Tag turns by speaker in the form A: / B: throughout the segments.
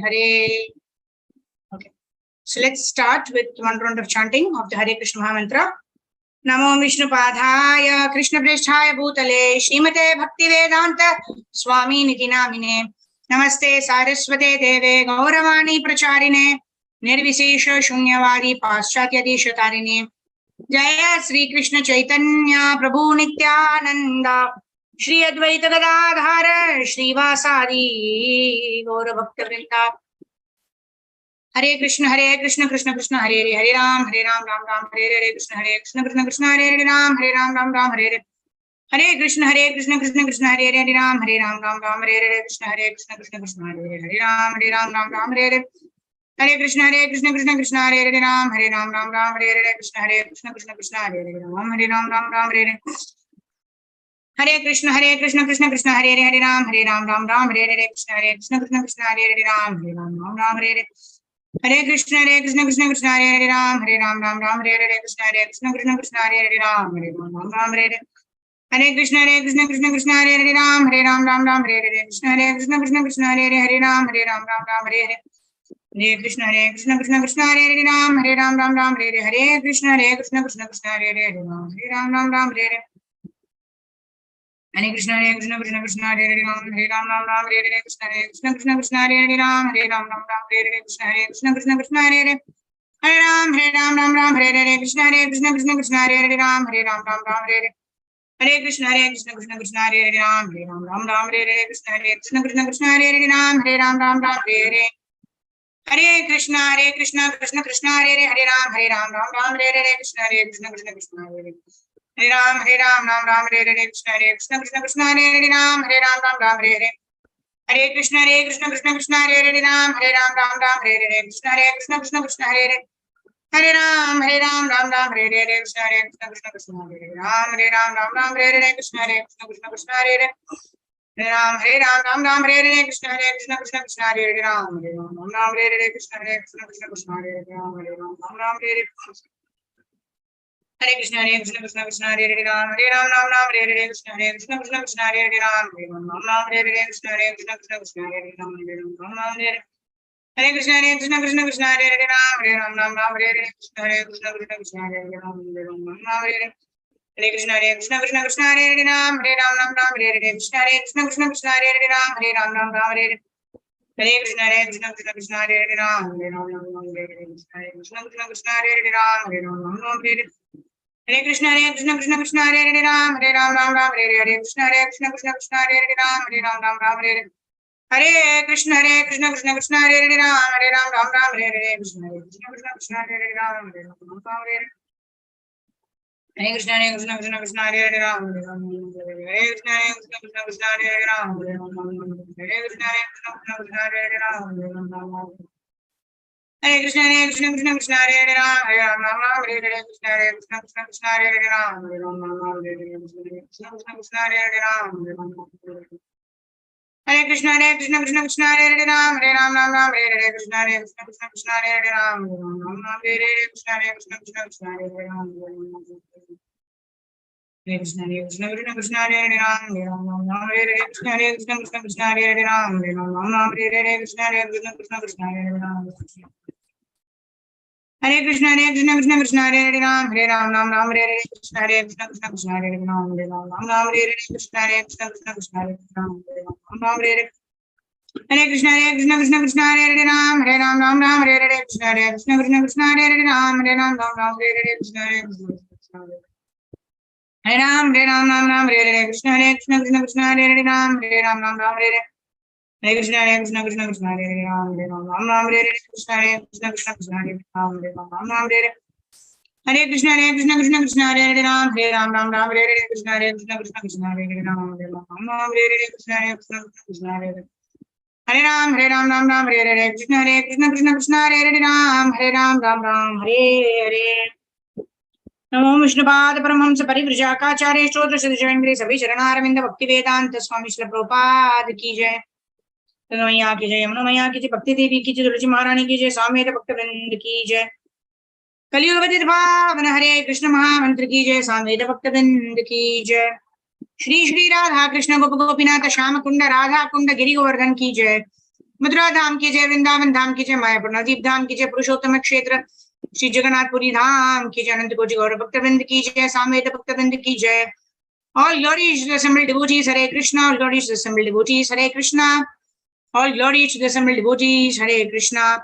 A: Hare. Okay, so let's start with one round of chanting of the Hare Krishna Maha Mantra. Namo Vishnu Padhaya Krishna Preshthaya Bhutale Srimate Bhakti Vedanta Swami Niti Namine Namaste Saraswate Deve Gauravani Pracharine Nirvisesha Shunyavadi Paschatya Deshatarine Jaya Sri Krishna Chaitanya Prabhu Nityananda Shri Advaita Gadadhara Shri Vasadi Gaura Bhakta Vrinda Hare Krishna Krishna Krishna Hare Hare Hare Ram Ram Ram Hare Hare Krishna Krishna Hare Hare Ram Ram Hare Hare Hare Krishna Krishna Krishna Hare Hare Ram Ram Hare Hare Krishna Krishna Hare Hare Ram Ram Hare Hare Hare Krishna Krishna Hare Hare Ram Ram Hare Hare Krishna Krishna Hare Hare Ram Hare Ram Hare Krishna Krishna Hare Hare Ram Ram Hare Hare Krishna Krishna Hare Hare Ram Hare Hare Hare Krishna Krishna Hare Hare Ram Ram Hare Hare Krishna Krishna Hare Hare Ram Hare Hare Hare Krishna Krishna Hare Hare Ram Ram Hare Hare Krishna Krishna Hare Hare Ram Hare Hare Hare Krishna Krishna Hare Hare Ram Ram Hare Hare Hare Krishna Krishna Hare Hare Ram Hare Hare Hare Krishna Krishna Hare Hare Ram Ram Hare Hare Krishna Krishna Hare Hare Ram Hare Hare Krishna Krishna Hare Hare Hare Ram Ram Hare Hare Krishna Krishna Hare Hare Ram Hare Hare Hare Krishna Krishna Hare Hare Ram Ram Hare Hare Krishna Krishna Hare Hare Ram Ram Hare Hare Hare Krishna Krishna Hare Hare Hare Ram Ram Hare Hare Krishna Krishna Hare Hare Hare Ram Ram Hare Hare Krishna Krishna Hare Hare Ram Ram Hare Hare Hare Krishna Krishna Hare Hare Ram Ram Hare Hare Krishna Hare Hare Hare Ram Ram Hare Hare Krishna Hare Ram Hare Hare Krishna Krishna Hare Hare Hare Ram Ram Hare Hare Krishna Krishna Hare Hare Ram Ram Hare Hare Krishna Krishna Hare Hare Ram Hare Hare Hare Krishna Krishna Hare Hare Ram Ram Hare Hare Krishna Krishna Hare Hare Ram Ram Hare Hare Krishna Krishna Hare Hare Ram Hare Hare Hare Krishna Krishna Hare Hare Ram Ram Hare Hare Krishna Krishna Hare Hare Ram Hare Hare Hare Krishna Krishna Hare Hare Ram Ram Hare Hare Krishna Krishna Hare Hare Ram Ram Hare Hare Hare Krishna Krishna Hare Hare Ram Ram Hare Hare Krishna Krishna Hare Hare Ram Hare Hare Hare Krishna Krishna Hare Hare Ram Ram Hare Hare Krishna Krishna Hare Hare Ram Ram Hare Hare Hare Krishna Krishna Hare Hare Ram Ram Hare Hare Krishna Krishna Hare Hare Ram Hare Hare Hare Krishna Krishna Hare Hare Ram Hare Krishna Krishna Hare Hare Ram Hare Krishna Krishna Hare Hare Ram Hare Krishna Krishna Hare Hare Ram Ram Hare Hare Krishna Hare Hare Ram Ram Hare Hare Krishna Hare Hare Ram Hare Krishna Krishna Hare Hare Ram Ram Hare Hare Krishna Krishna Hare Hare Ram Ram Hare Hare Krishna Krishna Hare Hare Ram Hare Krishna Krishna Hare Hare Ram Ram Hare Hare Krishna Krishna Hare Hare Ram Ram Hare Hare Krishna Krishna Hare Hare Ram Hare Krishna Krishna Hare Hare Ram Ram Hare Hare Krishna Krishna Hare Hare Ram Ram Hare Hare Krishna Krishna Hare Hare Ram Ram Hare Hare Hare Krishna Krishna Hare Hare Ram Ram Hare Hare Krishna Krishna Hare Hare Ram Ram Hare Hare Krishna Hare Ram Hare Hare Krishna Krishna Hare Hare Ram Ram Hare Hare Hare Krishna Krishna Hare Hare Ram Ram Hare Hare Krishna Krishna Hare Hare Ram Ram Hare Hare Hare Krishna Krishna Hare Hare Ram Ram Hare Hare Krishna Krishna Hare Hare Ram Ram Hare Hare Krishna Hare Hare Hare Ram Hare Hare Krishna Krishna Hare Hare Ram Hare Hare नमो विष्णुपाद परमहंस परिव्राजकाचार्य स्तोत्र सदशिवेंद्र सभी शरणारविंद भक्ति वेदांत स्वामी श्री प्रभुपाद की जय। मैया की जय, यमुना मैया की जय, भक्ति देवी की जय, तुलसी महारानी की जय, स्वामी भक्त वृंद की जय। कलियुग पावन हरे कृष्ण महामंत्र की जय, स्वामी भक्त वृंद की जय। श्री श्री राधा कृष्ण गोप गोपीनाथ श्याम कुंड राधा कुंड गिरि गोवर्धन की जय। मथुरा धाम की जय, वृंदावन धाम की जय, मायापुर नवदीप धाम की जय, पुरुषोत्तम क्षेत्र श्री जगन्नाथपुरी धाम की जय, अनंत कोटि गौर भक्तवृंद की जय, सामवेद भक्तवृंद की जय. All glories to the assembled devotees, Hare Krishna. All glories to the assembled devotees, Hare Krishna. All glories to the assembled devotees, Hare Krishna.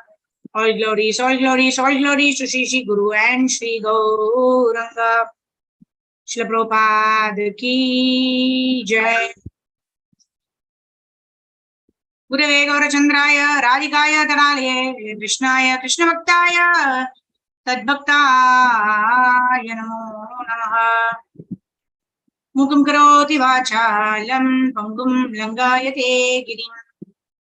A: All glories, all glories, all glories to Shri Guru and Shri Gauranga. Srila Prabhupada ki jai. Gurave Gaurachandraya, Radhikaya Taralye, Krishnaya, Krishna Bhaktaya, Tadbhaktaya Namo Namaha. Mukam karoti vachalam, pangum langayate girim,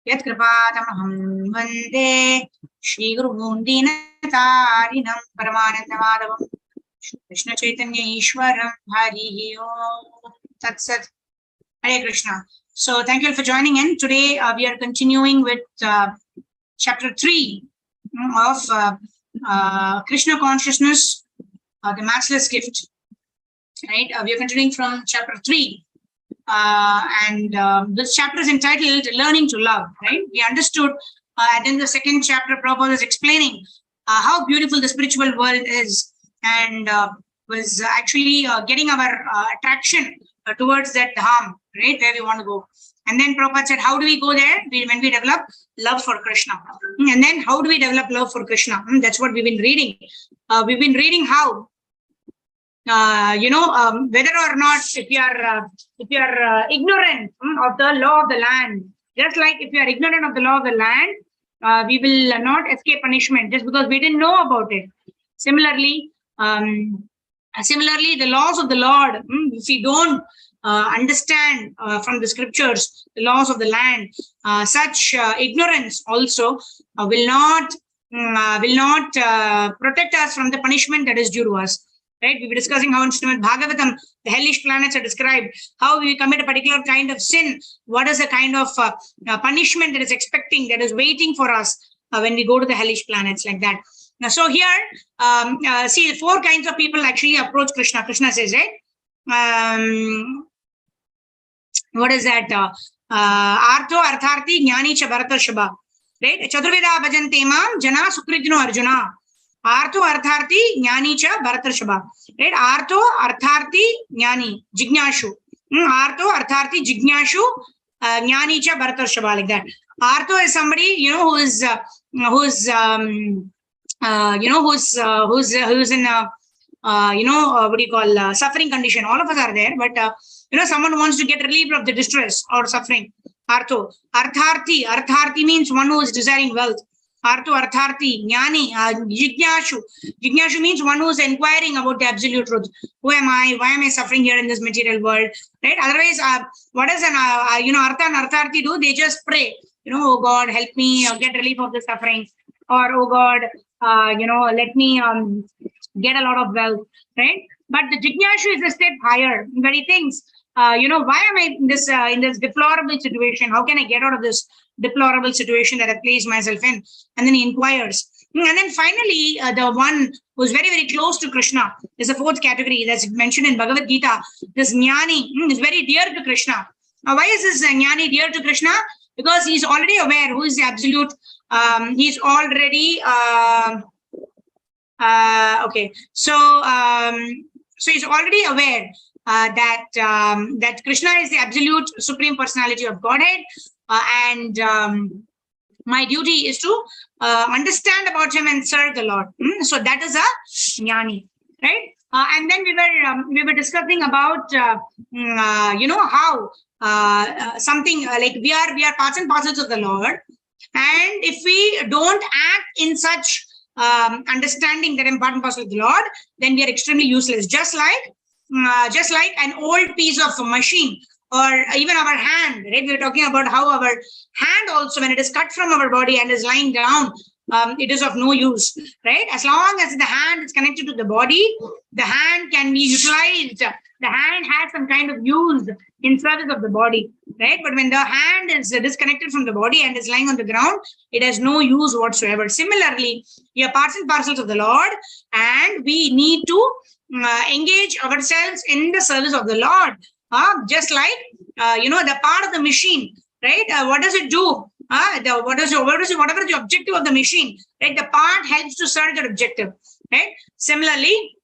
A: yat kripatamaham vande, Shri Guru Deenatarinam Paramananda Madhavam, Krishna Chaitanya Ishwaram, Hari Om Tat Sat. Hare Krishna. So thank you all for joining in. Today we are continuing with chapter 3 of Krishna consciousness, the matchless gift. Right? We are continuing from chapter 3. And this chapter is entitled Learning to Love. Right? We understood and in the second chapter, Prabhupada was explaining how beautiful the spiritual world is, and was actually getting our attraction towards that dham, right, where we want to go. And then Prabhupada said, how do we go there? When we develop love for Krishna. And then how do we develop love for Krishna? That's what we've been reading. We've been reading how, whether or not if you are ignorant of the law of the land, just like if you are ignorant of the law of the land, we will not escape punishment just because we didn't know about it. Similarly, the laws of the Lord, if we don't understand from the scriptures the laws of the land, such ignorance also will not protect us from the punishment that is due to us. Right? We were discussing how in Srimad Bhagavatam, the hellish planets are described, how we commit a particular kind of sin, what is the kind of punishment that is expecting, that is waiting for us when we go to the hellish planets, like that. Now, so here, see, 4 kinds of people actually approach Krishna. Krishna says, right? What is that? Artho, Artharthi, Jnani, cha Bharata, Shubha. Right? Chaturveda bhajante mam, Jana, Sukrijno, Arjuna. Artho, Artharthi, Jnani, cha Bharata, Shubha. Right? Artho, Artharthi, Jnani, Jignashu. Artho, Artharthi, Jignashu, Jnani, cha Bharata, Shubha, like that. Artho is somebody, who is in what do you call, suffering condition. All of us are there, but someone wants to get relief of the distress or suffering. Artho. Artharthi means one who is desiring wealth. Artho, Artharthi, Jnani, Jignashu. Jignashu means one who is inquiring about the absolute truth. Who am I? Why am I suffering here in this material world? Right? Otherwise, what does an Artha and Artharthi do? They just pray. Oh God, help me get relief of the suffering. Or, oh God, let me get a lot of wealth, right? But the Jignashu is a step higher, but he thinks, why am I in this deplorable situation? How can I get out of this deplorable situation that I've placed myself in? And then he inquires. And then finally, the one who's very, very close to Krishna is the 4th category that's mentioned in Bhagavad Gita. This Jnani is very dear to Krishna. Now, why is this Jnani dear to Krishna? Because he's already aware who is the absolute. He's already okay. So he's already aware that Krishna is the absolute supreme personality of Godhead, and my duty is to understand about him and serve the Lord. So that is a Jnani, right? And then we were discussing about how something like we are parts and parcels of the Lord, and if we don't act in such understanding that I'm part and parcel of the Lord, then we are extremely useless. Just like an old piece of machine, or even our hand, right? We were talking about how our hand also, when it is cut from our body and is lying down, it is of no use, right? As long as the hand is connected to the body, the hand can be utilized. The hand has some kind of use in service of the body, right? But when the hand is disconnected from the body and is lying on the ground, it has no use whatsoever. Similarly, we are parts and parcels of the Lord, and we need to engage ourselves in the service of the Lord. Just like, the part of the machine, right? What does it do? whatever the objective of the machine, right? The part helps to serve that objective, right? Similarly,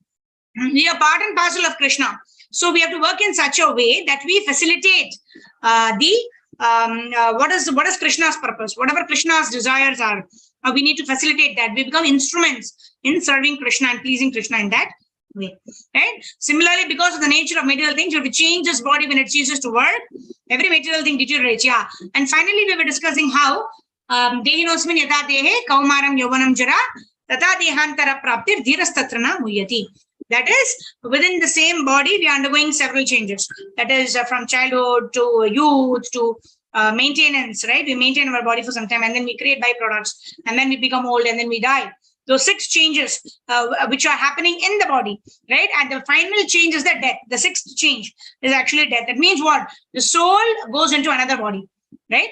A: we are part and parcel of Krishna. So we have to work in such a way that we facilitate what is Krishna's purpose, whatever Krishna's desires are. We need to facilitate that. We become instruments in serving Krishna and pleasing Krishna in that way, right? Similarly, because of the nature of material things, you have to change this body when it ceases to work. Every material thing deteriorates, yeah. And finally, we were discussing how dehinosmin yatha dehe kaumaram yovanam jara tata dehantara praptir dhirastatrana muyati. That is, within the same body, we are undergoing several changes. That is, from childhood to youth to maintenance, right? We maintain our body for some time and then we create byproducts and then we become old and then we die. Those 6 changes which are happening in the body, right? And the final change is the death. The 6th change is actually death. That means what? The soul goes into another body, right?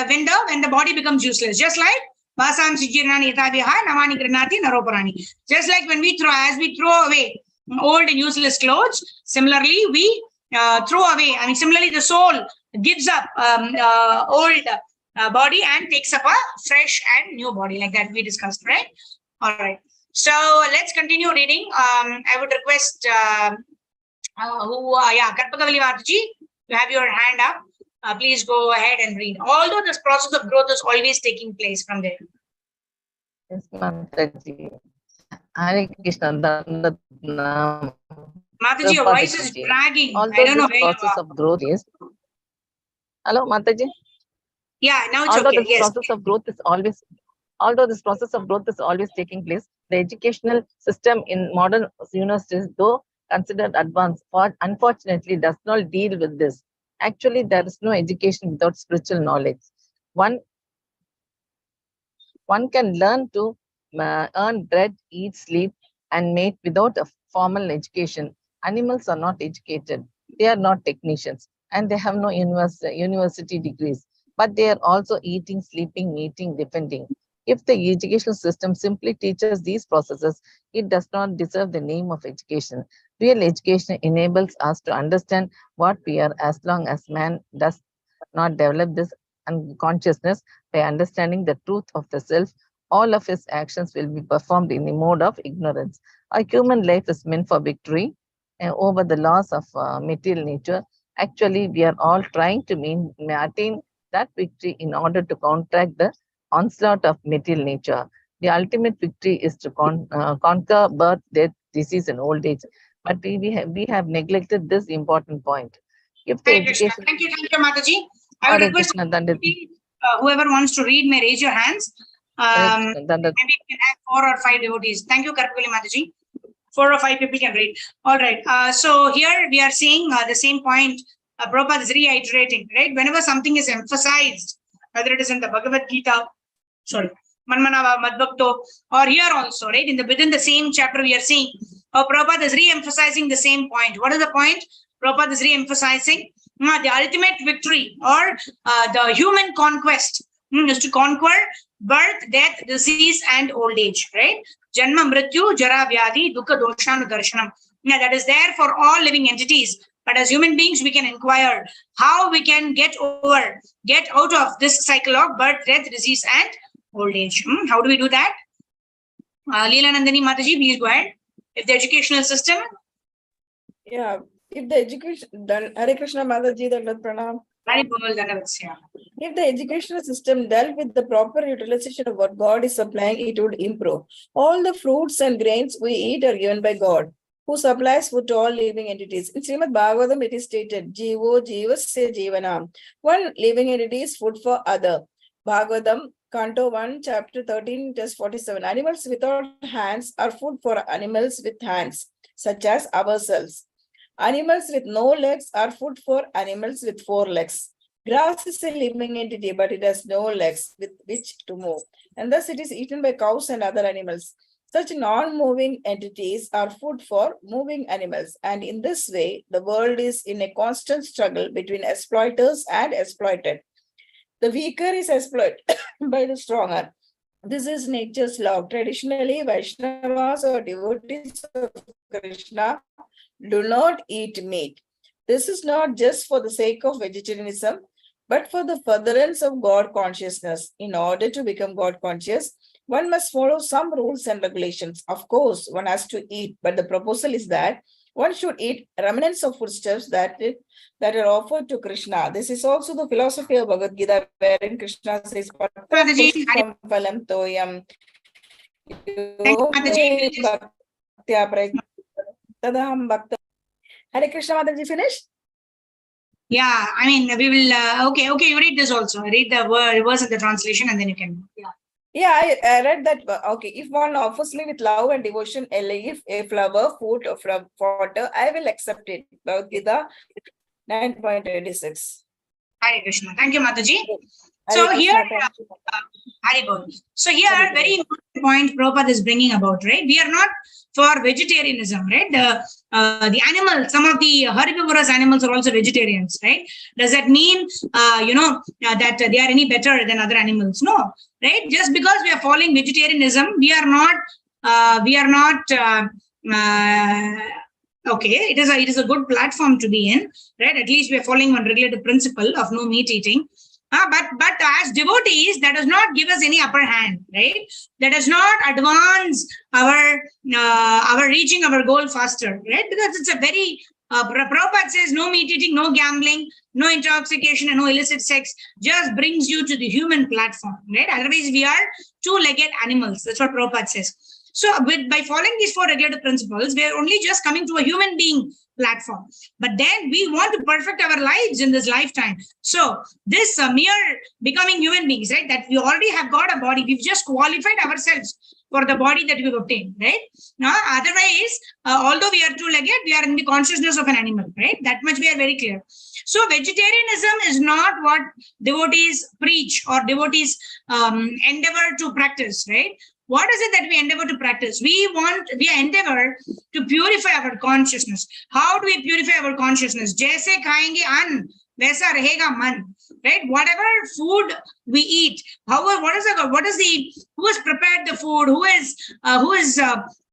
A: When the body becomes useless, just like Vasam Sijirani Yathaviha Namani Granati Naroparani. Just like when we throw away old and useless clothes, similarly we throw away. I mean, similarly the soul gives up old body and takes up a fresh and new body, like that we discussed, right? All right. So let's continue reading. I would request Karpakavali Mataji, you have your hand up. Please go ahead and read. Although this process of growth is always taking place from there.
B: Yes, Mataji. Hare Krishna.
A: Mataji, your voice is dragging.
B: Although
A: I don't know
B: this
A: where
B: process of growth is. Hello, Mataji.
A: Yeah, now it's
B: although
A: okay.
B: This
A: yes.
B: process of growth is always taking place, the educational system in modern universities, though considered advanced, unfortunately does not deal with this. Actually, there is no education without spiritual knowledge. One can learn to earn bread, eat, sleep, and mate without a formal education. Animals are not educated. They are not technicians, and they have no university degrees. But they are also eating, sleeping, mating, defending. If the educational system simply teaches these processes, it does not deserve the name of education. Real education enables us to understand what we are, as long as man does not develop this consciousness by understanding the truth of the self. All of his actions will be performed in a mode of ignorance. Our human life is meant for victory over the laws of material nature. Actually, we are all trying to attain that victory in order to counteract the onslaught of material nature. The ultimate victory is to conquer birth, death, disease, and old age. But we have neglected this important point. If the education...
A: Thank you, Mataji. I would request whoever wants to read may raise your hands. Maybe we can have 4 or 5 devotees. Thank you, Karpakavali Mataji. 4 or 5 people can read. All right. So here we are seeing the same point. Prabhupada is reiterating, right? Whenever something is emphasized, whether it is in the Bhagavad Gita, Manmanava, Madbhakto, or here also, right? Within the same chapter, we are seeing how Prabhupada is re-emphasizing the same point. What is the point? Prabhupada is re-emphasizing the ultimate victory or the human conquest is to conquer birth, death, disease, and old age, right? Janma, Mrityu, Jara, Vyadhi, Dukkha, Doshanu, Darshanam. That is there for all living entities. But as human beings, we can inquire how we can get out of this cycle of birth, death, disease, and old age. How do we do that? Leela Nandini Mataji, please go ahead. If the educational system.
C: Yeah, if the education, Hare Krishna Mataji, Pranam. If the educational system dealt with the proper utilization of what God is supplying, it would improve. All the fruits and grains we eat are given by God, who supplies food to all living entities. In Srimad Bhagavatam, it is stated, Jivo Jivasya Jivanam. One living entity is food for other. Bhagavatam, Canto 1, Chapter 13, verse 47. Animals without hands are food for animals with hands, such as ourselves. Animals with no legs are food for animals with 4 legs. Grass is a living entity, but it has no legs with which to move, and thus it is eaten by cows and other animals. Such non-moving entities are food for moving animals, and in this way, the world is in a constant struggle between exploiters and exploited. The weaker is exploited by the stronger. This is nature's law. Traditionally, Vaishnavas or devotees of Krishna do not eat meat. This is not just for the sake of vegetarianism, But for the furtherance of God consciousness, in order to become God conscious, one must follow some rules and regulations. Of course, one has to eat, but the proposal is that one should eat remnants of foodstuffs that are offered to Krishna. This is also the philosophy of Bhagavad Gita, wherein Krishna says,
A: Mataji,
C: "Pushpam phalam toyam
A: thank you, Mataji.
C: bhaktya prayatna tadaham bhakta." Hare Krishna, Mataji, finished?
A: Yeah, I mean, we will, okay, you read this also. Read the verse of the translation and then you can, yeah.
C: Yeah, I read that. Okay, if one offers me with love and devotion a leaf, a flower, food, or from water, I will accept it. Bhagavad Gita 9.86.
A: Hare Krishna. Thank you, Mataji.
C: Hare
A: So
C: Krishna,
A: here,
C: thank you.
A: Haribol. So here,
C: Haribol.
A: very important point Prabhupada is bringing about, right? We are not for vegetarianism, right? The animals, some of the herbivorous animals are also vegetarians, right? Does that mean, that they are any better than other animals? No, right? Just because we are following vegetarianism, we are not, okay, it is a good platform to be in, right? At least we are following one regulative principle of no meat eating. But as devotees, that does not give us any upper hand, right? That does not advance our reaching our goal faster, right? Because it's a very Prabhupada says no meat eating, no gambling, no intoxication, and no illicit sex just brings you to the human platform, right? Otherwise, we are two-legged animals. That's what Prabhupada says. So by following these four regulative principles, we are only just coming to a human being platform. But then we want to perfect our lives in this lifetime. So this mere becoming human beings, right? That we already have got a body. We've just qualified ourselves for the body that we've obtained, right? Now, otherwise, although we are two-legged, we are in the consciousness of an animal, right? That much we are very clear. So vegetarianism is not what devotees preach or devotees endeavor to practice, right? What is it that we endeavor to practice? We endeavor to purify our consciousness. How do we purify our consciousness? Jaise khayenge an, waisa rahega man. Right? Whatever food we eat, who has prepared the food, who has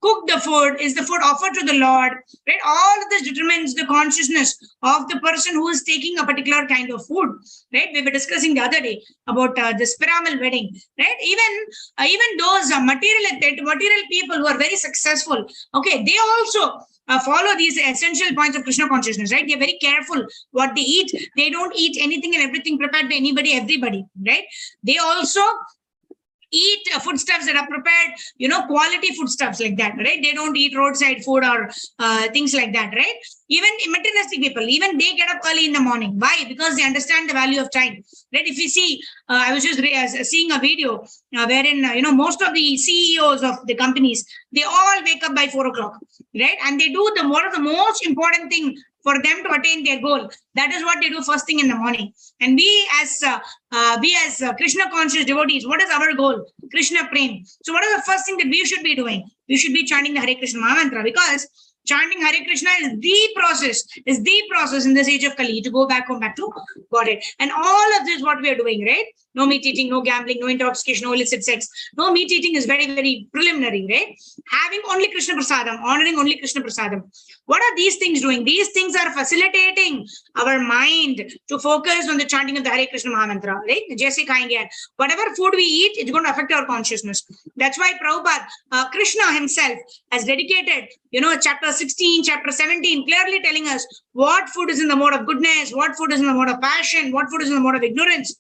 A: cooked the food, is the food offered to the Lord, right? All of this determines the consciousness of the person who is taking a particular kind of food, right? We were discussing the other day about this pyramid wedding, right? Even those material people who are very successful, okay, they also follow these essential points of Krishna consciousness, right? They're very careful what they eat. They don't eat anything and everything prepared by everybody, right? They also eat foodstuffs that are prepared, quality foodstuffs like that, right? They don't eat roadside food or things like that, right? Even materialistic people, even they get up early in the morning. Why? Because they understand the value of time, right? If you see, I was just seeing a video wherein, most of the CEOs of the companies, they all wake up by 4 o'clock, right? And they do one of the most important thing for them to attain their goal. That is what they do first thing in the morning. And we as Krishna conscious devotees, what is our goal? Krishna Prem. So what is the first thing that we should be doing? We should be chanting the Hare Krishna Mahamantra, because chanting Hare Krishna is the process in this age of Kali to go back to Godhead. And all of this is what we are doing, right? No meat eating, no gambling, no intoxication, no illicit sex. No meat eating is very, very preliminary, right? Having only Krishna Prasadam, honoring only Krishna Prasadam. What are these things doing? These things are facilitating our mind to focus on the chanting of the Hare Krishna Mahamantra, right? Jaise khayenge. Whatever food we eat, it's going to affect our consciousness. That's why Prabhupada, Krishna himself has dedicated, chapter 16, chapter 17, clearly telling us what food is in the mode of goodness, what food is in the mode of passion, what food is in the mode of ignorance.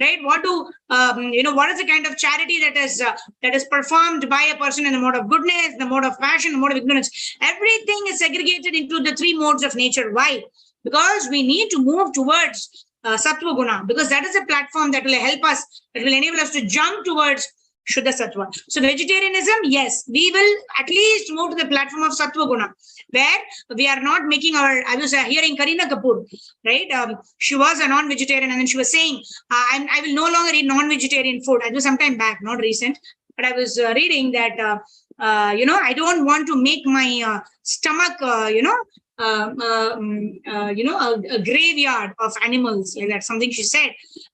A: Right? What is the kind of charity that is performed by a person in the mode of goodness, the mode of passion, the mode of ignorance? Everything is segregated into the three modes of nature. Why? Because we need to move towards Sattva Guna, because that is a platform that will help us, that will enable us to jump towards Shuddha Sattva. So vegetarianism, yes, we will at least move to the platform of Sattva Guna, where we are not making I was hearing Kareena Kapoor, right? She was a non-vegetarian, and then she was saying, I will no longer eat non-vegetarian food. I was sometime back, not recent, but I was reading that, I don't want to make my stomach, a graveyard of animals, like that, something she said,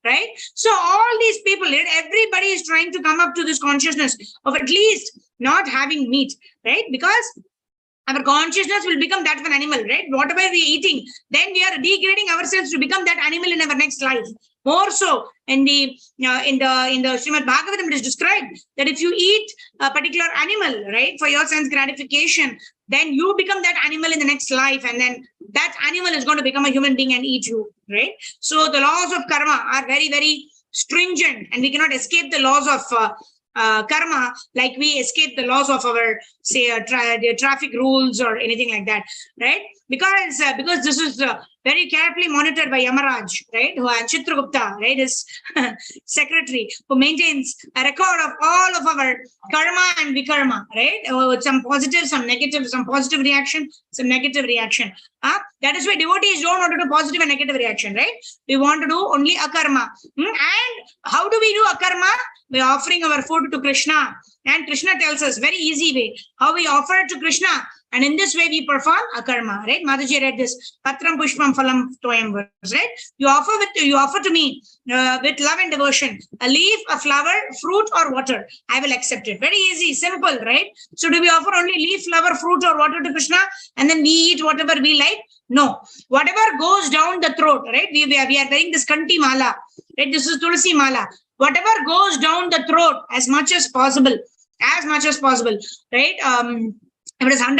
A: right? So all these people, everybody is trying to come up to this consciousness of at least not having meat, right? Because our consciousness will become that of an animal, right? Whatever we are eating, then we are degrading ourselves to become that animal in our next life. More so in the Srimad Bhagavatam, it is described that if you eat a particular animal, right, for your sense gratification, then you become that animal in the next life, and then that animal is going to become a human being and eat you, right? So the laws of karma are very, very stringent, and we cannot escape the laws of karma like we escape the laws of our, say, the traffic rules or anything like that, right? Because this is very carefully monitored by Yamaraj, right? Who Chitragupta, right, is secretary, who maintains a record of all of our karma and vikarma, right? With some positive, some negative, some positive reaction, some negative reaction. That is why devotees don't want to do positive and negative reaction, right? We want to do only akarma. And how do we do akarma? By offering our food to Krishna. And Krishna tells us very easy way how we offer it to Krishna. And in this way, we perform akarma, right? Mataji read this, Patram Pushpam Phalam Toyam verse, right? You offer to me with love and devotion, a leaf, a flower, fruit, or water. I will accept it. Very easy, simple, right? So do we offer only leaf, flower, fruit, or water to Krishna, and then we eat whatever we like? No. Whatever goes down the throat, right? We are wearing this kanti mala, right? This is Tulsi mala. Whatever goes down the throat as much as possible, right? If it is 100%,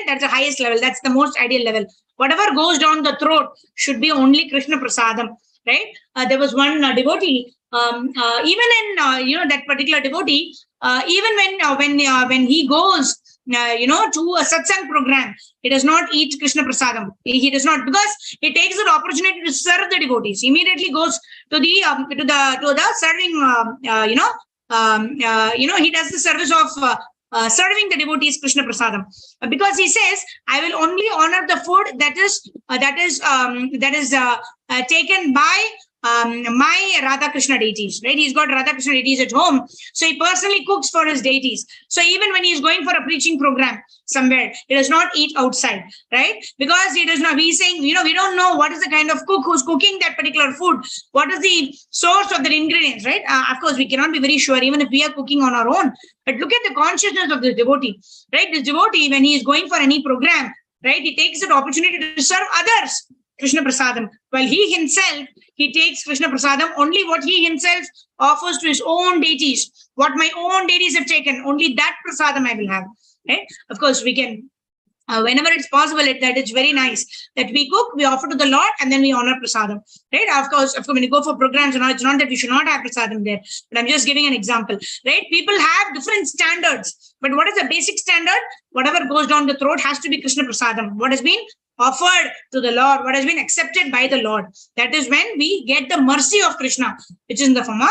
A: that's the highest level. That's the most ideal level. Whatever goes down the throat should be only Krishna Prasadam, right? There was one devotee, even in, that particular devotee, even when he goes, to a satsang program, he does not eat Krishna Prasadam. He does not, because he takes the opportunity to serve the devotees. He immediately goes to the serving, he does the service of serving the devotees Krishna Prasadam, because he says, I will only honor the food that is taken by my Radha Krishna deities, right? He's got Radha Krishna deities at home, so he personally cooks for his deities. So even when he's going for a preaching program somewhere, he does not eat outside, right? Because he does not. He's saying, we don't know what is the kind of cook who's cooking that particular food. What is the source of the ingredients, right? Of course, we cannot be very sure, even if we are cooking on our own. But look at the consciousness of this devotee, right? This devotee, when he is going for any program, right, he takes that opportunity to serve others Krishna Prasadam, while he takes Krishna Prasadam only what he himself offers to his own deities. What my own deities have taken, only that Prasadam I will have. Right? Of course, we can, whenever it's possible, that it's very nice that we cook, we offer to the Lord, and then we honor Prasadam. Right? Of course, when you go for programs, it's not that we should not have Prasadam there, but I'm just giving an example. Right? People have different standards, but what is the basic standard? Whatever goes down the throat has to be Krishna Prasadam. What has been offered to the Lord, what has been accepted by the Lord. That is when we get the mercy of Krishna, which is in the form of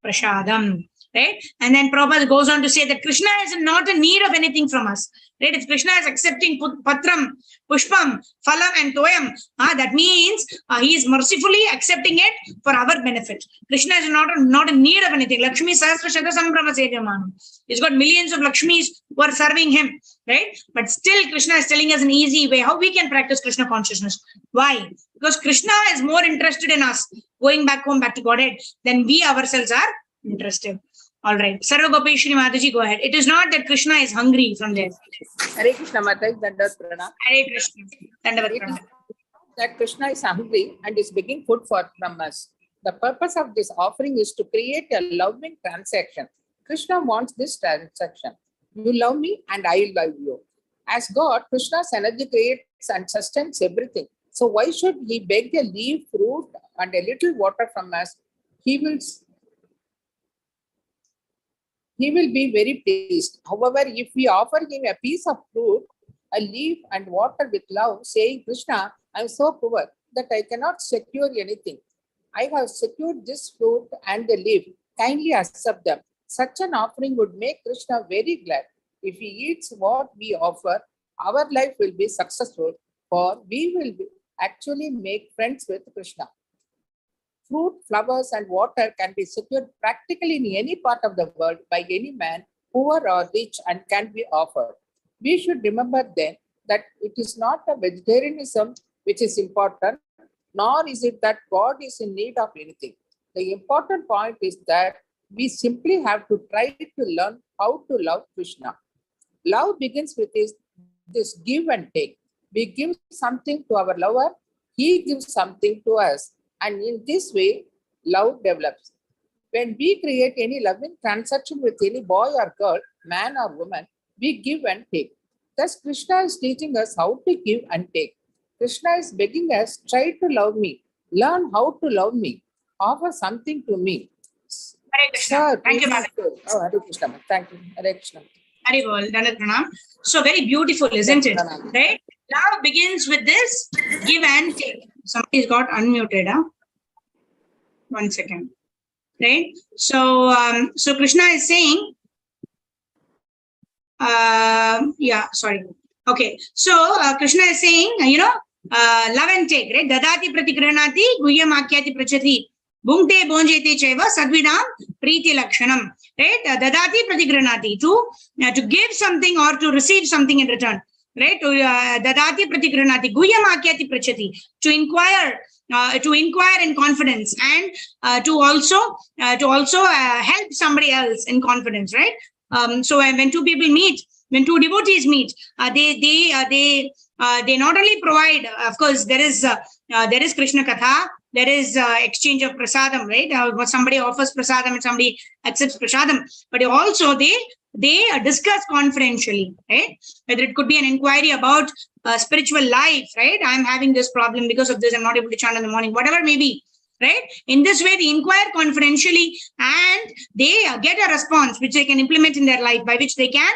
A: Prasadam. Right? And then Prabhupada goes on to say that Krishna is not in need of anything from us. Right? If Krishna is accepting Patram, Pushpam, Phalam, and Toyam, that means he is mercifully accepting it for our benefit. Krishna is not in need of anything. Lakshmi Sahasra Shata Sambrama Sevyamanam. He's got millions of Lakshmis who are serving him. Right? But still, Krishna is telling us an easy way how we can practice Krishna consciousness. Why? Because Krishna is more interested in us going back home, back to Godhead, than we ourselves are interested. All right. Sarva Gopeshwari Mataji, go ahead. It is not that Krishna is hungry from there.
D: Hare Krishna Mataji, Dandavat Pranam.
A: Hare Krishna. Dandavat Pranam.
D: That Krishna is hungry and is begging food from us. The purpose of this offering is to create a loving transaction. Krishna wants this transaction. You love me and I love you. As God, Krishna's energy creates and sustains everything. So why should he beg a leaf, fruit, and a little water from us? He will be very pleased. However, if we offer him a piece of fruit, a leaf, and water with love, saying, Krishna, I am so poor that I cannot secure anything. I have secured this fruit and the leaf. Kindly accept them. Such an offering would make Krishna very glad. If he eats what we offer, our life will be successful, for we will actually make friends with Krishna. Fruit, flowers, and water can be secured practically in any part of the world by any man, poor or rich, and can be offered. We should remember then that it is not a vegetarianism which is important, nor is it that God is in need of anything. The important point is that we simply have to try to learn how to love Krishna. Love begins with his this give and take. We give something to our lover, he gives something to us, and in this way, love develops. When we create any loving transaction with any boy or girl, man or woman, we give and take. Thus, Krishna is teaching us how to give and take. Krishna is begging us, try to love me, learn how to love me, offer something to me.
A: Hare Krishna.
D: Sir,
A: Thank you,
D: please
A: Mother.
D: say- Oh, Hare Krishna. Thank you. Hare Krishna.
A: Hare Bol, Dandavat Pranam. So very beautiful, isn't it?
D: Pranam.
A: Right? Love begins with this give and take. Somebody's got unmuted. Huh? 1 second. Right? So, so Krishna is saying, yeah, sorry. Okay. So Krishna is saying, love and take, right? Dadati pratigranati, guhyam akyati prachati. Bhungte bonjete chaiva sadvidam priti lakshanam. Right? Dadati pratigranati, to give something or to receive something in return. Right? Dadati pratigranati, guhyam akyati prachati. To inquire in confidence and to also help somebody else in confidence, right? So when two people meet, when two devotees meet, they not only provide, of course, there is Krishna Katha, there is exchange of prasadam, right? Somebody offers prasadam and somebody accepts prasadam, but also they discuss confidentially, right? Whether it could be an inquiry about spiritual life, right? I'm having this problem because of this, I'm not able to chant in the morning, whatever may be, right? In this way, they inquire confidentially and they get a response which they can implement in their life, by which they can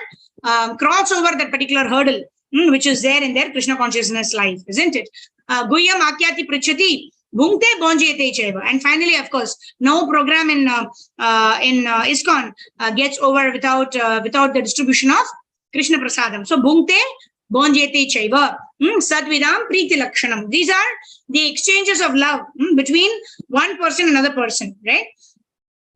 A: cross over that particular hurdle, which is there in their Krishna consciousness life, isn't it? Guhyam akyati prachati, bhungte bonjete chaiva. And finally, of course, no program in ISKCON gets over without the distribution of Krishna prasadam. So bhungte bonjete chaiva, sadvidam priti lakshanam. These are the exchanges of love between one person and another person, right?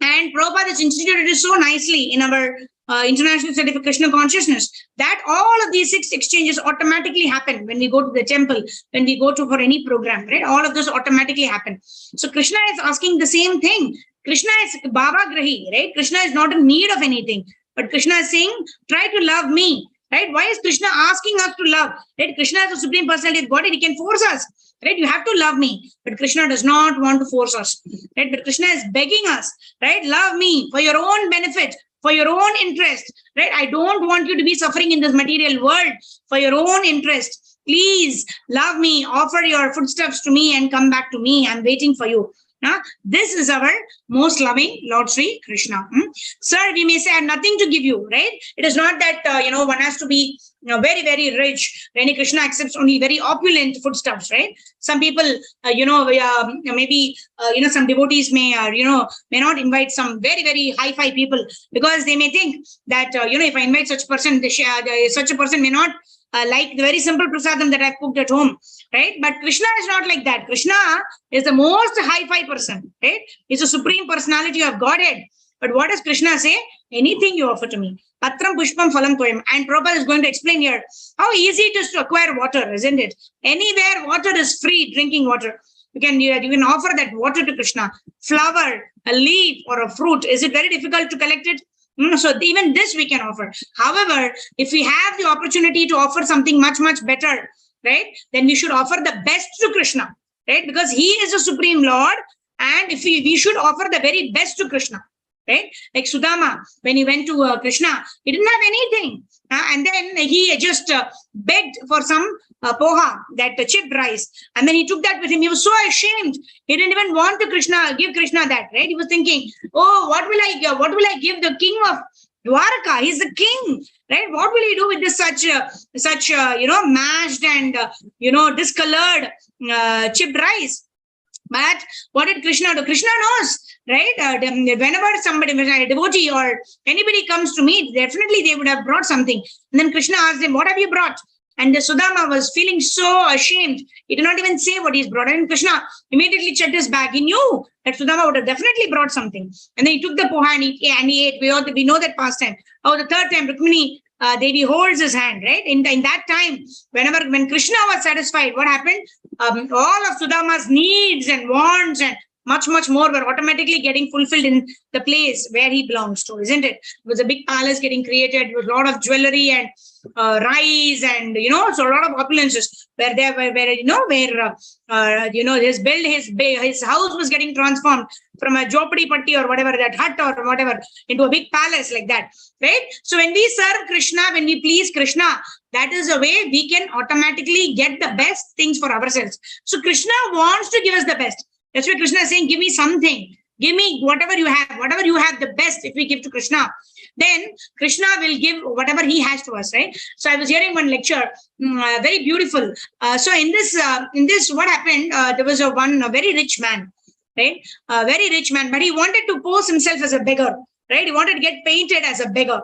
A: And Prabhupada has instituted it so nicely in our International Study for Krishna Consciousness that all of these 6 exchanges automatically happen when we go to the temple, when we go to for any program, right? All of those automatically happen. So Krishna is asking the same thing. Krishna is Baba Grahi, right? Krishna is not in need of anything, but Krishna is saying, try to love me, right? Why is Krishna asking us to love? Right? Krishna is the Supreme Personality of Godhead. He can force us, right? You have to love me, but Krishna does not want to force us, right? But Krishna is begging us, right? Love me for your own benefit, for your own interest, right? I don't want you to be suffering in this material world. For your own interest, please love me, offer your footsteps to me and come back to me. I'm waiting for you. This is our most loving Lord Sri Krishna. Sir, we may say, I have nothing to give you, right? It is not that, one has to be very, very rich. When Krishna accepts only very opulent foodstuffs, right? Some people, maybe, some devotees may not invite some very, very hi-fi people because they may think that, if I invite such person, such a person may not like the very simple prasadam that I've cooked at home, right? But Krishna is not like that. Krishna is the most hi-fi person, right? He's the Supreme Personality of Godhead. But what does Krishna say? Anything you offer to me. Patram pushpam phalam toyam. And Prabhupada is going to explain here how easy it is to acquire water, isn't it? Anywhere water is free, drinking water. You can offer that water to Krishna. Flower, a leaf, or a fruit. Is it very difficult to collect it? So even this we can offer. However, if we have the opportunity to offer something much, much better, right, then we should offer the best to Krishna, right? Because he is the Supreme Lord, and if we should offer the very best to Krishna, right? Like Sudama, when he went to Krishna, he didn't have anything. And then he just begged for some poha, that chipped rice. And then he took that with him. He was so ashamed. He didn't even want to give Krishna that, right? He was thinking, oh, what will I give the king of Dwarka? He's the king, right? What will he do with this such mashed and, discolored chipped rice? But what did Krishna do? Krishna knows, right? Whenever somebody, a devotee or anybody comes to me, definitely they would have brought something. And then Krishna asked them, what have you brought? And the Sudama was feeling so ashamed. He did not even say what he's brought. And Krishna immediately checked his bag. He knew that Sudama would have definitely brought something. And then he took the poha and he ate. We know that pastime. Oh, the third time, Rukmini Devi holds his hand, right? In that time, when Krishna was satisfied, what happened? All of Sudama's needs and wants and much more were automatically getting fulfilled in the place where he belongs to, isn't it? It was a big palace getting created with a lot of jewelry and rice and, so a lot of opulences where there were, his house was getting transformed from a jopadi patti or whatever, that hut or whatever, into a big palace like that, right? So when we serve Krishna, when we please Krishna, that is a way we can automatically get the best things for ourselves. So Krishna wants to give us the best. That's why Krishna is saying, give me something. Give me whatever you have the best. If we give to Krishna, then Krishna will give whatever he has to us, right? So I was hearing one lecture, very beautiful. So in this, what happened? There was a very rich man, right? A very rich man, but he wanted to pose himself as a beggar, right? He wanted to get painted as a beggar.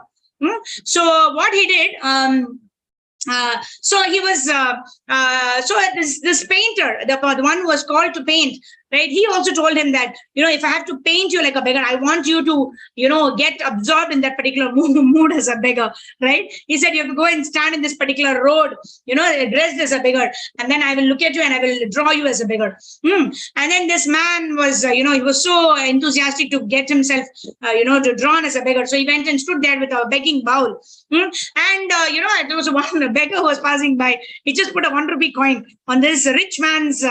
A: So what he did, so he was, this painter, the one who was called to paint, right? He also told him that, if I have to paint you like a beggar, I want you to, get absorbed in that particular mood as a beggar, right? He said, you have to go and stand in this particular road, dressed as a beggar, and then I will look at you and I will draw you as a beggar. And then this man was, he was so enthusiastic to get himself, to drawn as a beggar. So he went and stood there with a begging bowl. And, there was one beggar who was passing by. He just put a 1 rupee coin on this rich man's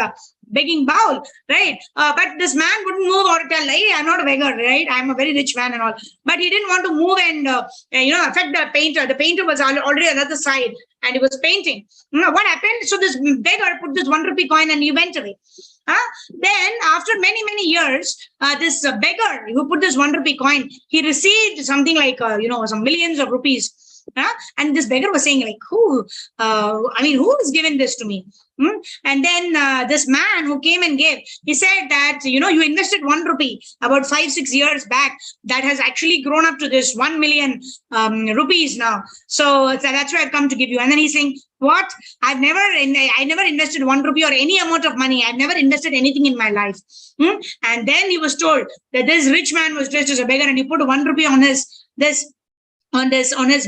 A: begging bowl, right? But this man wouldn't move or tell, hey, I'm not a beggar, right? I'm a very rich man and all. But he didn't want to move and, affect the painter. The painter was already on the other side and he was painting. What happened? So this beggar put this 1 rupee coin and he went away. Then after many years, this beggar who put this 1 rupee coin, he received something like, some millions of rupees. And this beggar was saying, like, who has given this to me? And then this man who came and gave, he said that, you invested 1 rupee about 5-6 years back. That has actually grown up to this 1 million rupees now. So that's why I've come to give you. And then he's saying, what? I never invested 1 rupee or any amount of money. I've never invested anything in my life. And then he was told that this rich man was dressed as a beggar and he put 1 rupee on his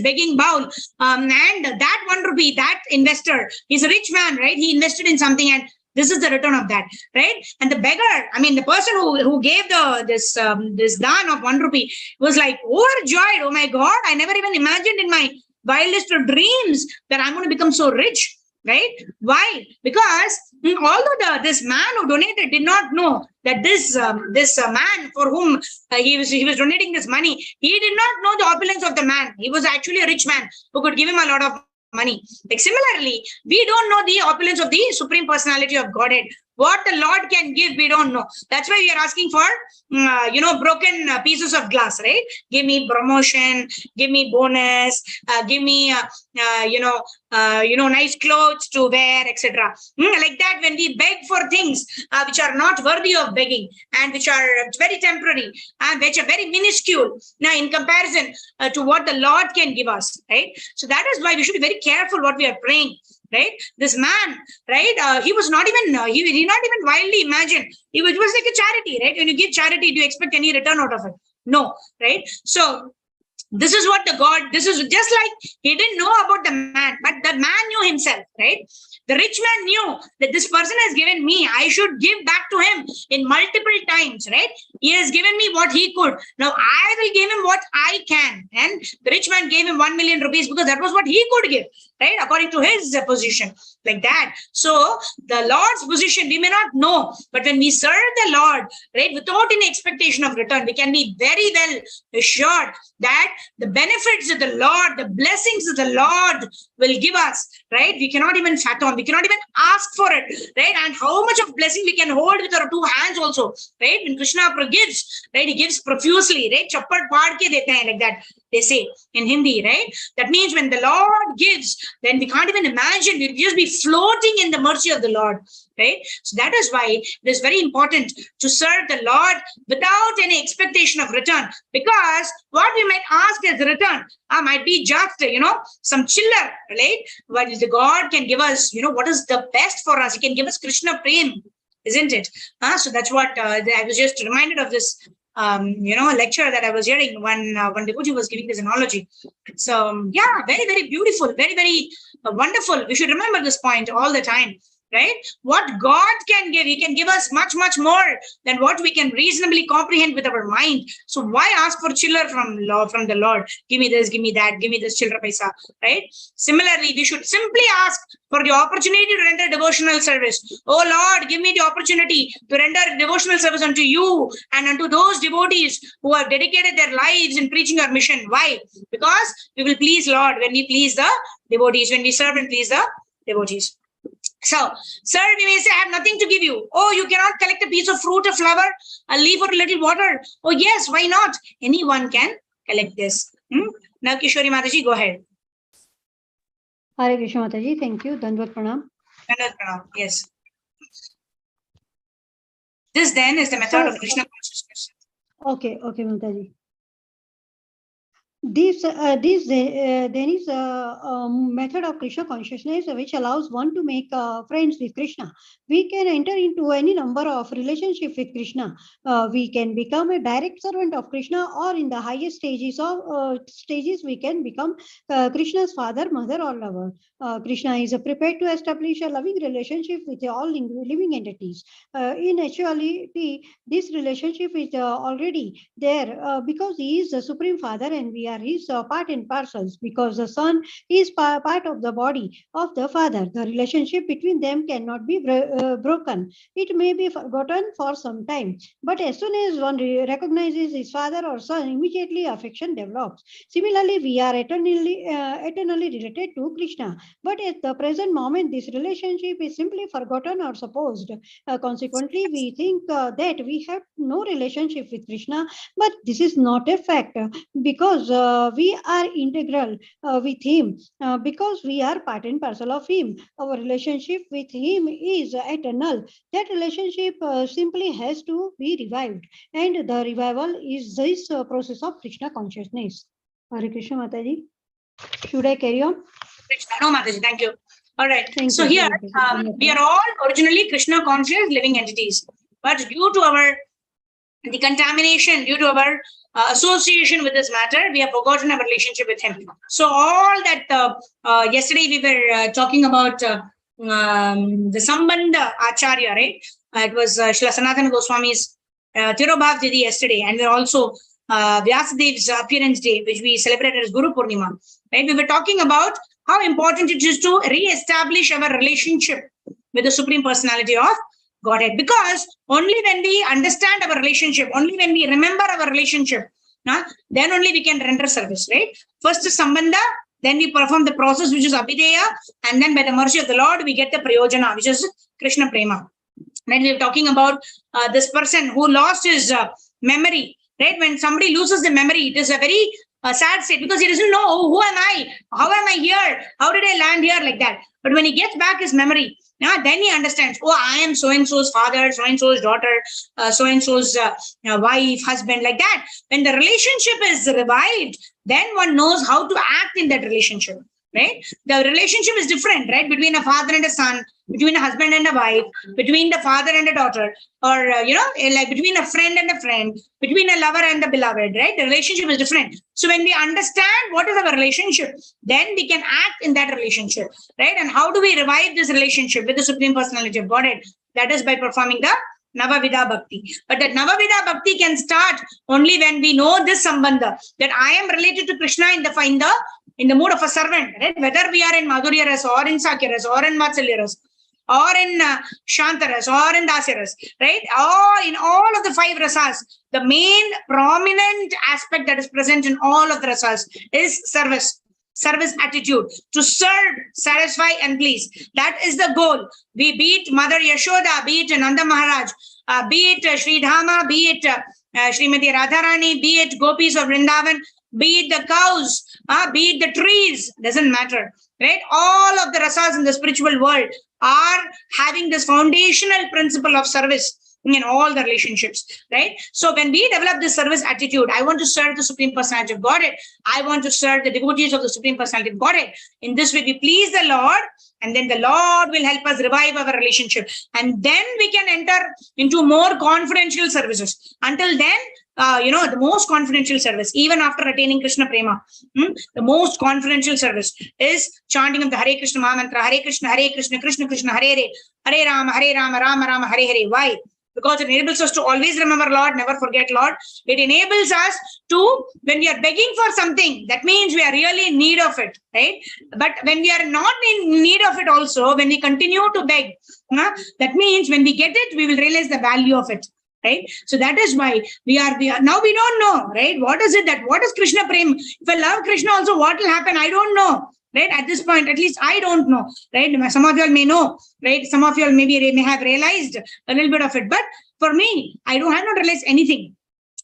A: begging bowl, and that 1 rupee, that investor, he's a rich man, right? He invested in something and this is the return of that, right? And the beggar, the person who gave this daan of 1 rupee was like overjoyed. Oh my God, I never even imagined in my wildest of dreams that I'm going to become so rich, right? Why? Because although this man who donated did not know that this man for whom he was donating this money, he did not know the opulence of the man. He was actually a rich man who could give him a lot of money. Like similarly, we don't know the opulence of the Supreme Personality of Godhead. What the Lord can give, we don't know. That's why we are asking for, broken pieces of glass, right? Give me promotion, give me bonus, give me, nice clothes to wear, etc. Like that, when we beg for things which are not worthy of begging and which are very temporary and which are very minuscule now in comparison to what the Lord can give us, right? So that is why we should be very careful what we are praying. Right, this man, right? He was not even he did not even wildly imagine. It was like a charity, right? When you give charity, do you expect any return out of it? No, right? So this is what this is just like he didn't know about the man, but the man knew himself, right? The rich man knew that this person has given me, I should give back to him in multiple times, right? He has given me what he could. Now I will give him what I can. And the rich man gave him 1 million rupees because that was what he could give, right? According to his position, like that. So the Lord's position, we may not know, but when we serve the Lord, right, without any expectation of return, we can be very well assured that the benefits of the Lord, the blessings of the Lord will give us, right? We cannot even fathom, we cannot even ask for it, right? And how much of blessing we can hold with our 2 hands also, right? When Krishna gives, right, he gives profusely, right? Chappat paad ke dete hain, like that they say in Hindi, right? That means when the Lord gives, then we can't even imagine, we'll just be floating in the mercy of the Lord, right? So that is why it is very important to serve the Lord without any expectation of return, because what we might ask as return might be just, some chiller, right? But the God can give us, what is the best for us. He can give us Krishna Prem, isn't it? So that's what I was just reminded of this, lecture that I was hearing when devotee was giving this analogy. So yeah, very, very beautiful, very, very wonderful. We should remember this point all the time, right? What God can give, He can give us much, much more than what we can reasonably comprehend with our mind. So why ask for chiller from the Lord? Give me this, give me that, give me this chiller paisa, right? Similarly, we should simply ask for the opportunity to render devotional service. Oh Lord, give me the opportunity to render devotional service unto you and unto those devotees who have dedicated their lives in preaching our mission. Why? Because we will please Lord when we please the devotees, when we serve and please the devotees. So, sir, we may say, I have nothing to give you. Oh, you cannot collect a piece of fruit, a flower, a leaf, or a little water. Oh, yes, why not? Anyone can collect this. Now, Kishori Mataji, go ahead.
E: Hare Krishna Mataji, thank you. Dandvat Pranam.
A: Dandvat Pranam, yes. This then is the method of Krishna consciousness.
E: Okay, Mataji. Then is a method of Krishna consciousness which allows one to make friends with Krishna. We can enter into any number of relationships with Krishna. We can become a direct servant of Krishna, or in the highest stages we can become Krishna's father, mother, or lover. Krishna is prepared to establish a loving relationship with all living entities. In actuality, this relationship is already there because he is the Supreme Father and we are his part and parcels, because the son is part of the body of the father. The relationship between them cannot be broken. It may be forgotten for some time, but as soon as one recognizes his father or son, immediately affection develops. Similarly, we are eternally related to Krishna, but at the present moment this relationship is simply forgotten or supposed. Consequently, we think that we have no relationship with Krishna, but this is not a fact, because we are integral with him, because we are part and parcel of him. Our relationship with him is eternal. That relationship simply has to be revived, and the revival is this process of Krishna consciousness. Hare Krishna Mataji. Should I carry on?
A: Krishna. No, Mataji, thank you. All right.
E: So
A: here, we are all originally Krishna conscious living entities, but due to the contamination, due to our association with this matter, we have forgotten our relationship with him. So all that yesterday we were talking about the Sambandha Acharya, right? It was Srila Sanatana Goswami's Tirobhav Didi yesterday, and we're also Vyasadev's appearance day, which we celebrated as Guru Purnima. Right? We were talking about how important it is to re-establish our relationship with the Supreme Personality of Godhead, because only when we understand our relationship, only when we remember our relationship, then only we can render service, right? First is Sambandha, then we perform the process which is Abhideya, and then by the mercy of the Lord, we get the Prayojana, which is Krishna Prema. Then we were talking about this person who lost his memory, right? When somebody loses the memory, it is a very sad state, because he doesn't know, who am I? How am I here? How did I land here? Like that. But when he gets back his memory, then he understands, oh, I am so-and-so's father, so-and-so's daughter, so-and-so's wife, husband, like that. When the relationship is revived, then one knows how to act in that relationship, right? The relationship is different, right? Between a father and a son, between a husband and a wife, between the father and a daughter, or, like between a friend and a friend, between a lover and a beloved, right? The relationship is different. So when we understand what is our relationship, then we can act in that relationship, right? And how do we revive this relationship with the Supreme Personality of Godhead? That is by performing the Navavida Bhakti. But that Navavida Bhakti can start only when we know this Sambandha, that I am related to Krishna in the mood of a servant, right? Whether we are in Madhurya Ras, or in Sakya Ras, or in Vatsalya Ras, or in Shanta Ras, or in Dasya Ras, right? Or in all of the 5 rasas, the main prominent aspect that is present in all of the rasas is service attitude, to serve, satisfy, and please. That is the goal. We beat Mother Yashoda, be it Nanda Maharaj, be it Sri Dhama, be it Srimati Radharani, be it Gopis of Vrindavan, be it the cows, be it the trees, doesn't matter, right? All of the rasas in the spiritual world are having this foundational principle of service in all the relationships, right? So when we develop this service attitude, I want to serve the Supreme Personality of Godhead, I want to serve the devotees of the Supreme Personality of Godhead. In this way, we please the Lord, and then the Lord will help us revive our relationship. And then we can enter into more confidential services. Until then, the most confidential service, even after attaining Krishna Prema. The most confidential service is chanting of the Hare Krishna Mahamantra, Hare Krishna, Krishna Krishna, Hare Rama, Rama Rama, Hare Hare. Why? Because it enables us to always remember Lord, never forget Lord. It enables us to, when we are begging for something, that means we are really in need of it, right? But when we are not in need of it also, when we continue to beg, that means when we get it, we will realize the value of it. Right? So that is why we are now we don't know, right? What is Krishna Prem? If I love Krishna also, what will happen? I don't know, right? At this point, at least I don't know, right? Some of you all may know, right? Some of you all may have realized a little bit of it, but for me, I have not realized anything.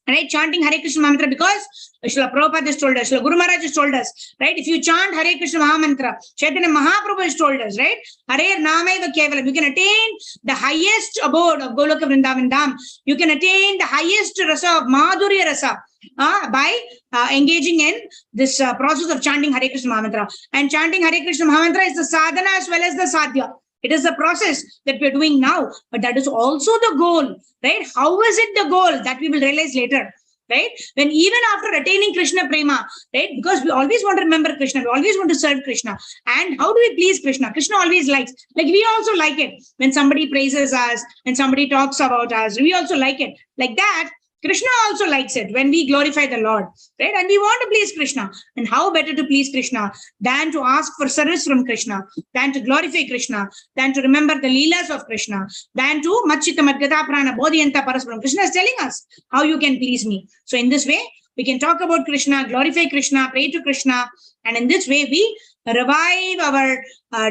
A: Right, chanting Hare Krishna Mahamantra, because Srila Prabhupada has told us, Srila Guru Maharaj has told us, right? If you chant Hare Krishna Mahamantra, Chaitanya Mahaprabhu has told us, right? Hare Namaiva Kevalam, you can attain the highest abode of Goloka Vrindavan Dham. You can attain the highest rasa of Madhurya rasa by engaging in this process of chanting Hare Krishna Mahamantra. And chanting Hare Krishna Mahamantra is the sadhana as well as the sadhya. It is the process that we're doing now, but that is also the goal, right? How is it the goal? That we will realize later, right? When even after attaining Krishna Prema, right? Because we always want to remember Krishna, we always want to serve Krishna. And how do we please Krishna? Krishna always likes, like we also like it. When somebody praises us, when somebody talks about us, we also like it. Like that, Krishna also likes it when we glorify the Lord, right? And we want to please Krishna. And how better to please Krishna than to ask for service from Krishna, than to glorify Krishna, than to remember the Leelas of Krishna, than to Machita Madgata Prana Bodhiyanta Parasparam. Krishna is telling us how you can please me. So in this way, we can talk about Krishna, glorify Krishna, pray to Krishna. And in this way, we revive our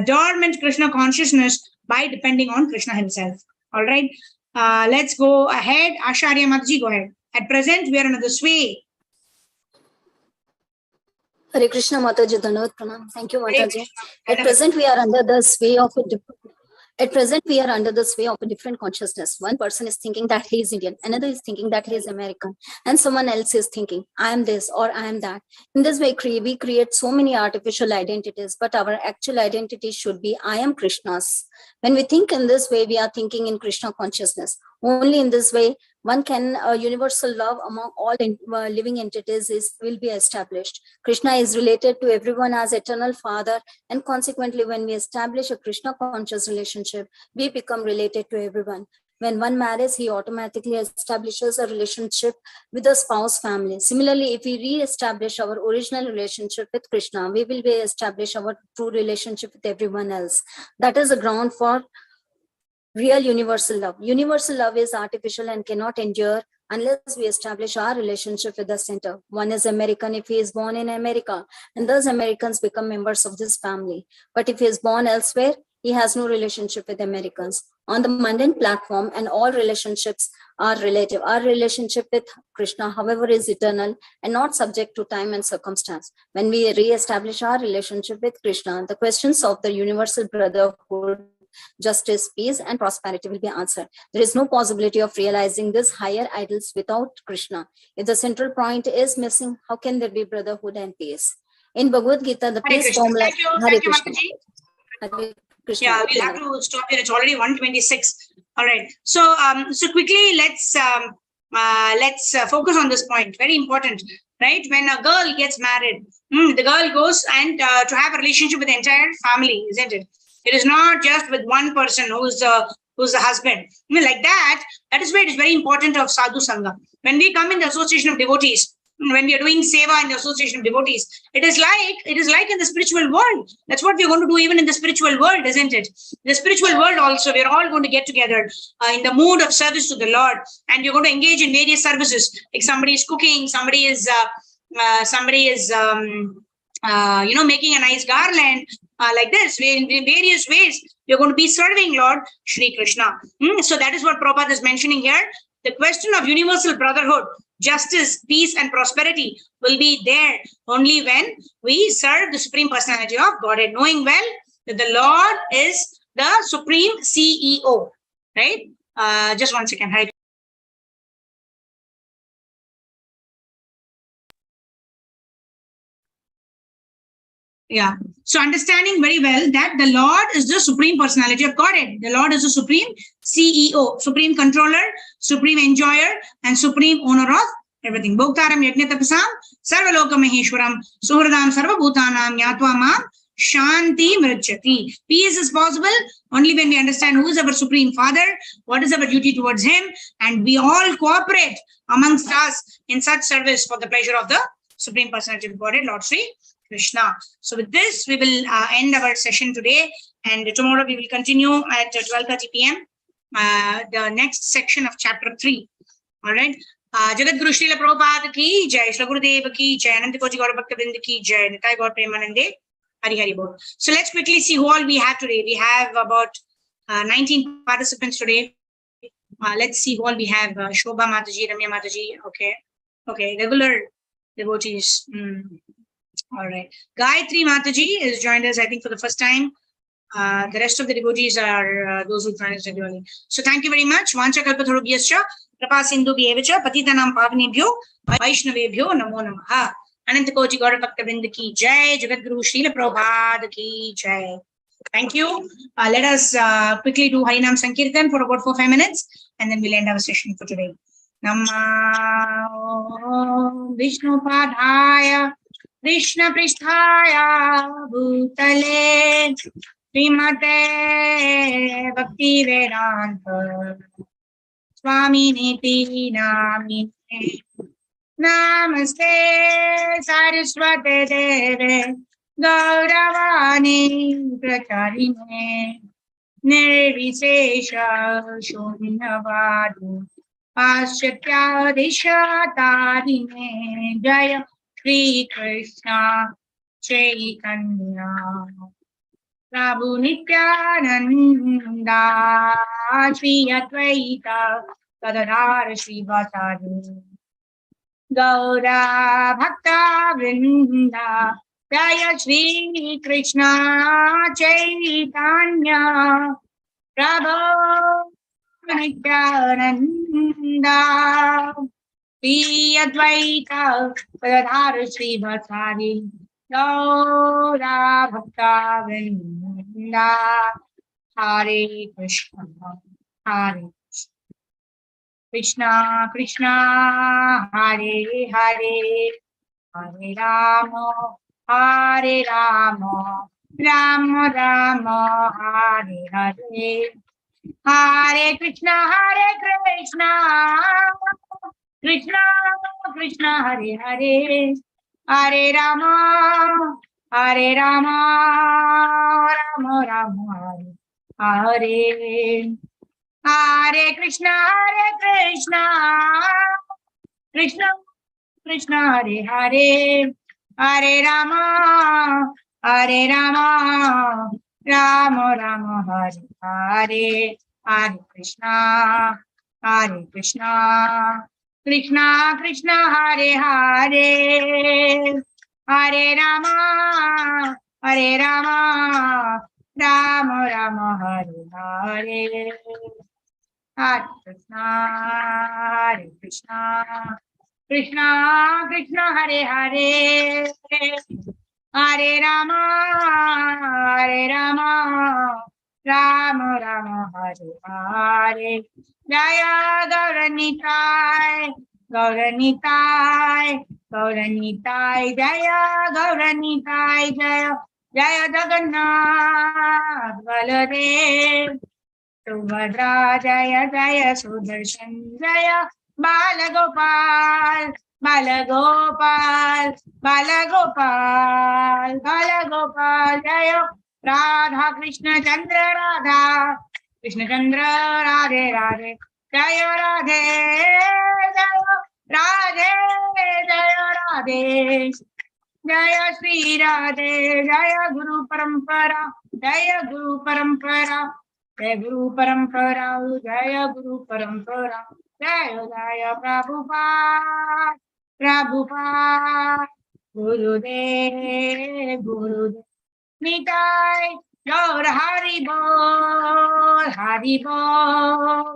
A: dormant Krishna consciousness by depending on Krishna himself. All right. Let's go ahead. Asharya Mataji, go ahead. At present, we are under the sway.
F: Hare Krishna Mataji, Dhanavad Pranam. Thank you, Mataji. At present, we are under the sway of a different consciousness. One person is thinking that he is Indian, another is thinking that he is American, and someone else is thinking, I am this or I am that. In this way, we create so many artificial identities, but our actual identity should be, I am Krishna's. When we think in this way, we are thinking in Krishna consciousness. Only in this way, one can universal love among all living entities will be established. Krishna is related to everyone as eternal father, and consequently, when we establish a Krishna conscious relationship, we become related to everyone. When one marries, he automatically establishes a relationship with the spouse family. Similarly, if we re-establish our original relationship with Krishna, we will establish our true relationship with everyone else. That is the ground for real universal love. Universal love is artificial and cannot endure unless we establish our relationship with the center. One is American if he is born in America, and thus Americans become members of this family. But if he is born elsewhere, he has no relationship with Americans. On the mundane platform, and all relationships are relative. Our relationship with Krishna, however, is eternal and not subject to time and circumstance. When we re-establish our relationship with Krishna, the questions of the universal brotherhood, justice, peace, and prosperity will be answered. There is no possibility of realizing these higher ideals without Krishna. If the central point is missing, how can there be brotherhood and peace? In Bhagavad Gita, the peace formula.
A: Thank you, Hare Krishna. Yeah, we'll have to stop here. It's already 1:26. All right. So, quickly, let's focus on this point. Very important, right? When a girl gets married, the girl goes and to have a relationship with the entire family, isn't it? It is not just with one person who's the husband. Like that. That is why it is very important of sadhu sangha. When we come in the association of devotees, when we are doing seva in the association of devotees, it is like in the spiritual world. That's what we're going to do even in the spiritual world, isn't it? The spiritual world also, we're all going to get together in the mood of service to the Lord, and you're going to engage in various services. Like somebody is cooking, somebody is making a nice garland, like this. In various ways, you're going to be serving Lord Shri Krishna. So that is what Prabhupada is mentioning here. The question of universal brotherhood, justice, peace, and prosperity will be there only when we serve the Supreme Personality of Godhead, knowing well that the Lord is the Supreme CEO, right? Just 1 second. Yeah. So understanding very well that the Lord is the Supreme Personality of Godhead. The Lord is the Supreme CEO, Supreme Controller, Supreme Enjoyer, and Supreme Owner of everything. Bhoktaram yajnatapasam sarvaloka maheshwaram suhradam sarvabhutanam yatva mam shanti mrajyati. Peace is possible only when we understand who is our Supreme Father, what is our duty towards Him, and we all cooperate amongst us in such service for the pleasure of the Supreme Personality of Godhead, Lord Sri Krishna. So with this, we will end our session today, and tomorrow we will continue at 12:30 p.m. The next section of chapter 3. All right. Jagat Guru Srila Prabhupada ki jai, Shri Gurudev ki jai, Ananta Koji Gaura Bhakta Vrinda ki jai, Nitai Gaur Premanande, Hari Hari Bol. So let's quickly see who all we have today. We have about 19 participants today. Let's see who all we have. Shobha Mataji, Ramya Mataji. Okay, regular devotees. All right. Gayatri Mataji has joined us, I think, for the first time. The rest of the devotees are those who join us regularly. So thank you very much. Vancha kalpatharubhyascha Krapa Sindhu Bhyevacha Patitanam Pavanebhyo Vaishnavebhyo Namo Namaha. Ananta Koji Gaura Bhakta Vrinda ki jai, Jagat Guru Srila Prabhupada ki jai. Thank you. Let us quickly do Harinam Sankirtan for about 4-5 minutes, and then we'll end our session for today. Namah Vishnu Padhaya Krishna Pristhaya Bhutale Srimate Bhakti Vedanta Swami Niti Namine Namaste Saraswate Deve Gauravani Pracharine Nirvisesha Shunyavadi Paschatya Dishatarine Jaya Shri Krishna Chaitanya Prabhu Nityananda Shri Advaita Gadadhara Shri Vasadi Gaura Bhakta Vrinda Jaya Shri Krishna Chaitanya Prabhu Nityananda Shri Advaita Gadadhara Shri Vasadi Gaura Bhakta Vrinda Hare Krishna Hare Krishna Krishna Hare Hare Hare Rama Hare Rama Rama Rama Hare Hare Hare Krishna Krishna Krishna Hare Hare Hare Rama Rama Rama Hare Hare Hare Krishna Krishna Krishna Hare Hare Hare Rama Rama Rama Hare Hare Hare Krishna Krishna Krishna Hare Hare Hare Rama Rama Rama Hare Hare Hare Krishna Krishna Krishna Hare Hare Hare Rama Rama Hare Hare Jaya Gauranitai Jaya Gauranitai Jaya Jagannath Baladev Subhadra Jaya Sudarshan Jaya Balagopal Jaya Radha Krishna Chandra Radha Krishna Chandra Radhe Jaya Radhe Jaya Shri Radhe Jaya Guru Parampara Jaya Guru Parampara Jaya Guru Parampara Jaya Guru Parampara Jaya Prabhupada Gurudev Nitai Gaur Hari Bol Jai Gaur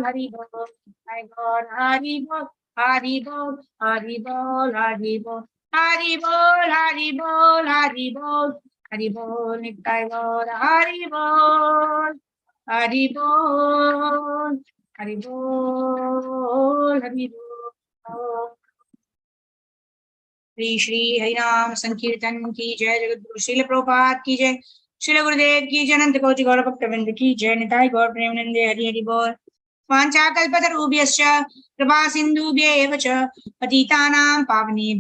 A: Hari Bol Nitai Gaur Hari Bol Hari बोल हरि बोल। श्री श्री हरिनाम संकीर्तन की जय। जगतगुरु श्रील प्रभुपाद की जय। श्रील गुरुदेव की जय। अनंत कोटि गौर भक्तवृंद की जय। निताई गौर प्रेमानंदे हरि हरि बोल। वाञ्छाकल्पतरुभ्यश्च कृपा सिन्धुभ्येव च पतितानां पावनेभ्यो